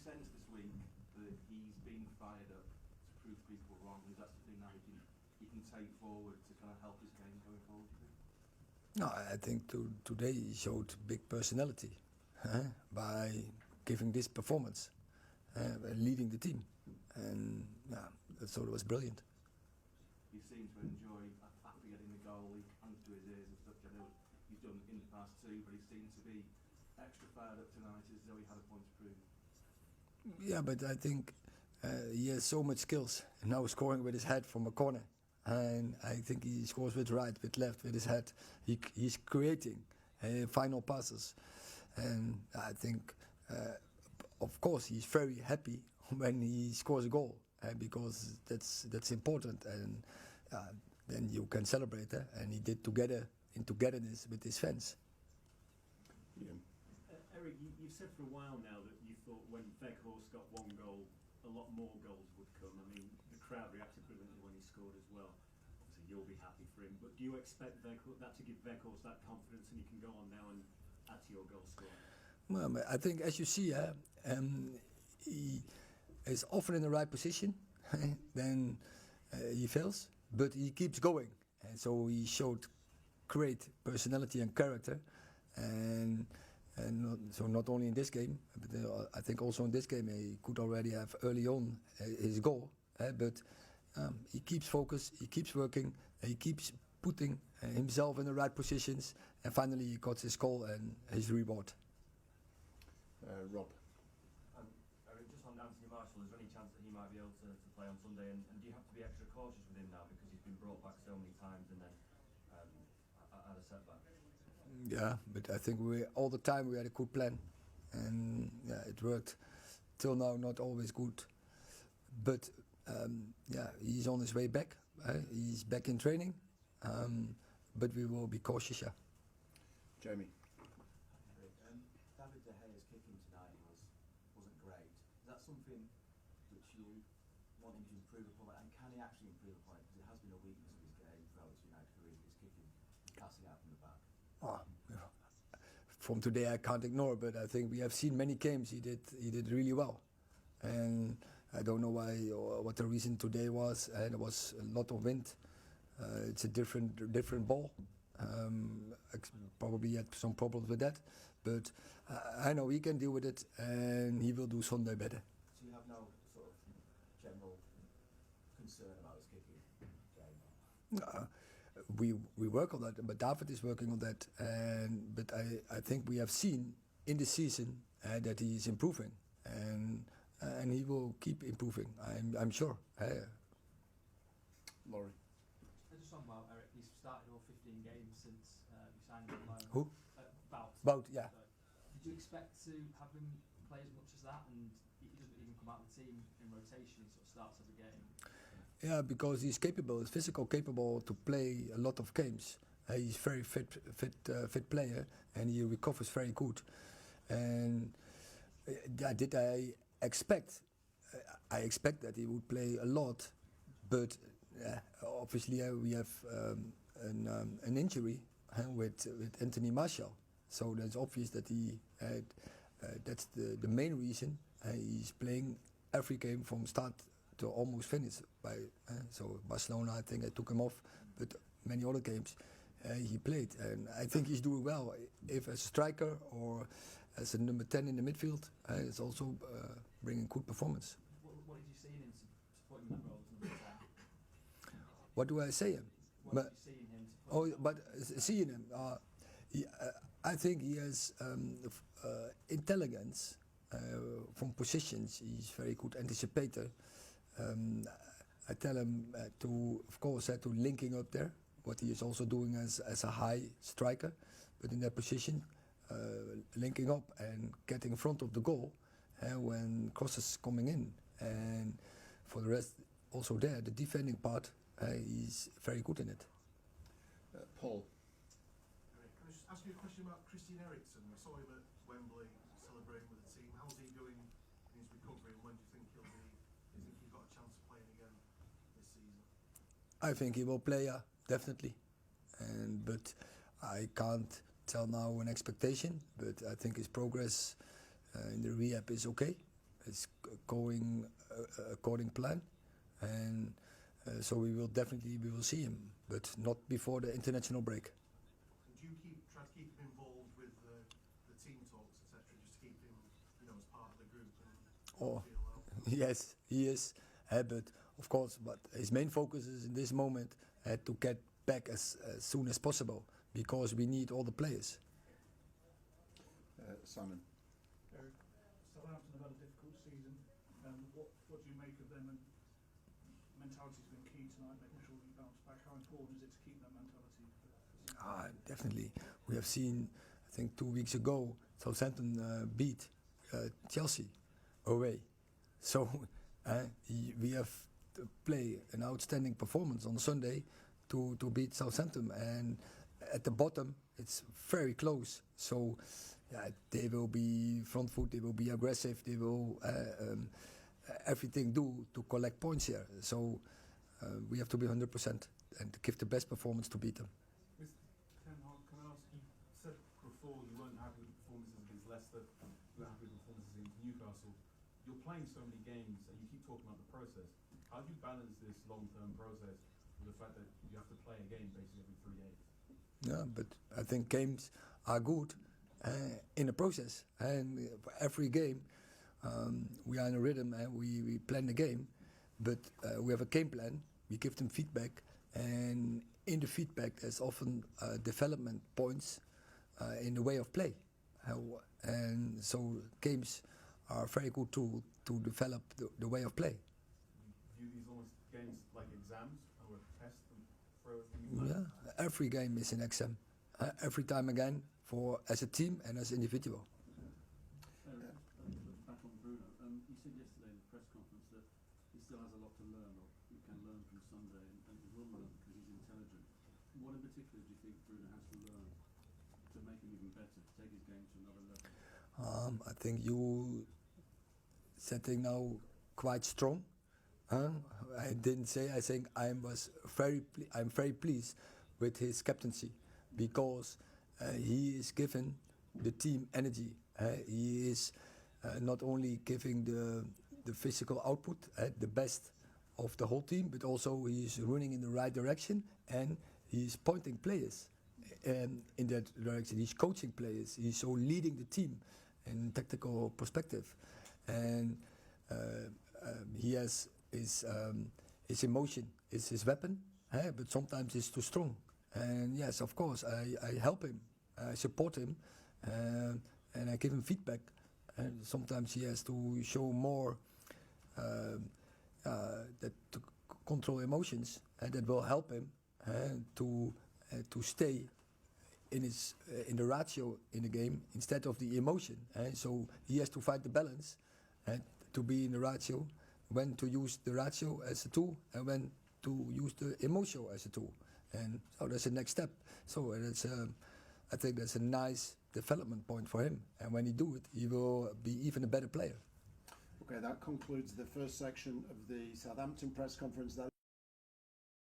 sense this week that he's been fired up to prove people wrong? Is that something now he can take forward to kind of help his game going forward? No, I think today he showed big personality by giving this performance, leading the team, and yeah, I thought it was brilliant. He seemed to enjoy after getting the goal, he hands to his ears and stuff. I know he's done in the past too, but he seemed to be extra fired up tonight as though he had a point to prove. Yeah, but I think he has so much skills, and now scoring with his head from a corner. And I think he scores with right, with left, with his head. He's creating final passes. And I think, of course, he's very happy when he scores a goal, because that's important. And then you can celebrate it. And he did in togetherness with his fans. Yeah. Erik, you've said for a while now that you thought when Weghorst got one goal, a lot more goals would come. I mean, the crowd reacted brilliantly when he scored as well. Obviously, you'll be happy for him. But do you expect that to give Weghorst that confidence, and he can go on now and add to your goal scoring? Well, I think, as you see, he is often in the right position, then he fails, but he keeps going. And so he showed great personality and character, and not only in this game, but I think also in this game he could already have early on his goal. But he keeps focused, he keeps working, he keeps putting himself in the right positions, and finally he got his goal and his reward. Rob. Erik, just on Anthony Marshall, is there any chance that he might be able to play on Sunday? And do you have to be extra cautious with him now because he's been brought back so many times and then had a setback? Yeah, but I think all the time we had a good plan, and yeah, it worked. Till now, not always good, but yeah, he's on his way back. He's back in training, but we will be cautious. Yeah. Jamie. David De Gea's kicking tonight wasn't great. Is that something which you want him to improve upon, and can he actually improve upon it? Because it has been a weakness of his game throughout his United career, his kicking, passing out from the back. Oh, yeah. From today I can't ignore, but I think we have seen many games he did really well, and I don't know why or what the reason today was. And there was a lot of wind. It's a different ball. Probably had some problems with that, but I know he can deal with it, and he will do Sunday better. So you have no sort of general concern about his kicking game? We work on that, but David is working on that, but I think we have seen in the season that he is improving, and he will keep improving. I'm sure. Laurie. Just on Wout, Erik, he's started all 15 games since you signed him. Who? Wout, yeah. Did you expect to have him play as much as that, and he doesn't even come out of the team in rotation, he sort of starts every game? Yeah, because he's physically capable to play a lot of games. He's very fit player, and he recovers very good. And did I expect? I expect that he would play a lot, but obviously we have an injury with Anthony Marshall, so that's obvious that that's the main reason. He's playing every game from start to almost finish. So Barcelona, I think I took him off, but many other games he played, and I think he's doing well. If as a striker or as a number 10 in the midfield, it's also bringing good performance. What did you see in him supporting that role as number 10? What do I say him? What did you see in him? Seeing him, I think he has intelligence from positions. He's very good anticipator. I tell him to linking up there, what he is also doing as a high striker, but in that position, linking up and getting in front of the goal when crosses coming in. And for the rest, also there, the defending part, he's very good in it. Paul. Can I just ask you a question about Christian Eriksen? We saw him at Wembley celebrating with the team. How's he doing in his recovery, and when do you think he'll be? Do you think he's got a chance of playing again this season? I think he will play, definitely. But I can't tell now an expectation. But I think his progress in the rehab is okay. going according plan, and so we will see him, but not before the international break. And do you try to keep him involved with the team talks, etc., just to keep him, as part of the group and Oh, feel out? yes, he is. But of course, but his main focus is in this moment to get back as soon as possible, because we need all the players. Simon. Erik, Southampton have had a difficult season. What do you make of them? And mentality's been key tonight, making sure you bounce back. How important is it to keep that mentality? Definitely. We have seen, I think 2 weeks ago, Southampton beat Chelsea away. So we have to play an outstanding performance on Sunday to beat Southampton, and at the bottom it's very close. So they will be front foot, they will be aggressive, they will everything do to collect points here. So we have to be 100% and give the best performance to beat them. Mr. Ten Hag, can I ask, you said before you weren't happy with the performances against Leicester, you were happy with the performances against Newcastle. You're playing so many games and you keep talking about the process. How do you balance this long-term process with the fact that you have to play a game basically every 3 days? Yeah, but I think games are good in a process, and for every game we are in a rhythm and we plan the game, but we have a game plan, we give them feedback, and in the feedback there's often development points in the way of play, and so games are a very good tool to develop the way of play. You view these almost games like exams or a test and throw everything? Yeah, every game is an exam, every time again, for as a team and as individual. Back on Bruno, you said yesterday in the press conference that he still has a lot to learn, or he can learn from Sunday, and he will learn because he's intelligent. What in particular do you think Bruno has to learn to make him even better, to take his game to another level? I think you setting now quite strong. I didn't say. I think I'm very pleased with his captaincy, because he is giving the team energy. He is not only giving the physical output, the best of the whole team, but also he is running in the right direction, and he is pointing players in that direction. He's coaching players. He's so leading the team in tactical perspective, and he has his emotion is his weapon, but sometimes it's too strong. And yes, of course, I help him, I support him, and I give him feedback. And sometimes he has to show more that to control emotions, and that will help him to stay in the ratio in the game instead of the emotion. So he has to find the balance to be in the ratio, when to use the ratio as a tool and when to use the emotion as a tool. And so that's the next step. So that's I think that's a nice development point for him. And when he do it, he will be even a better player. Okay, that concludes the first section of the Southampton press conference.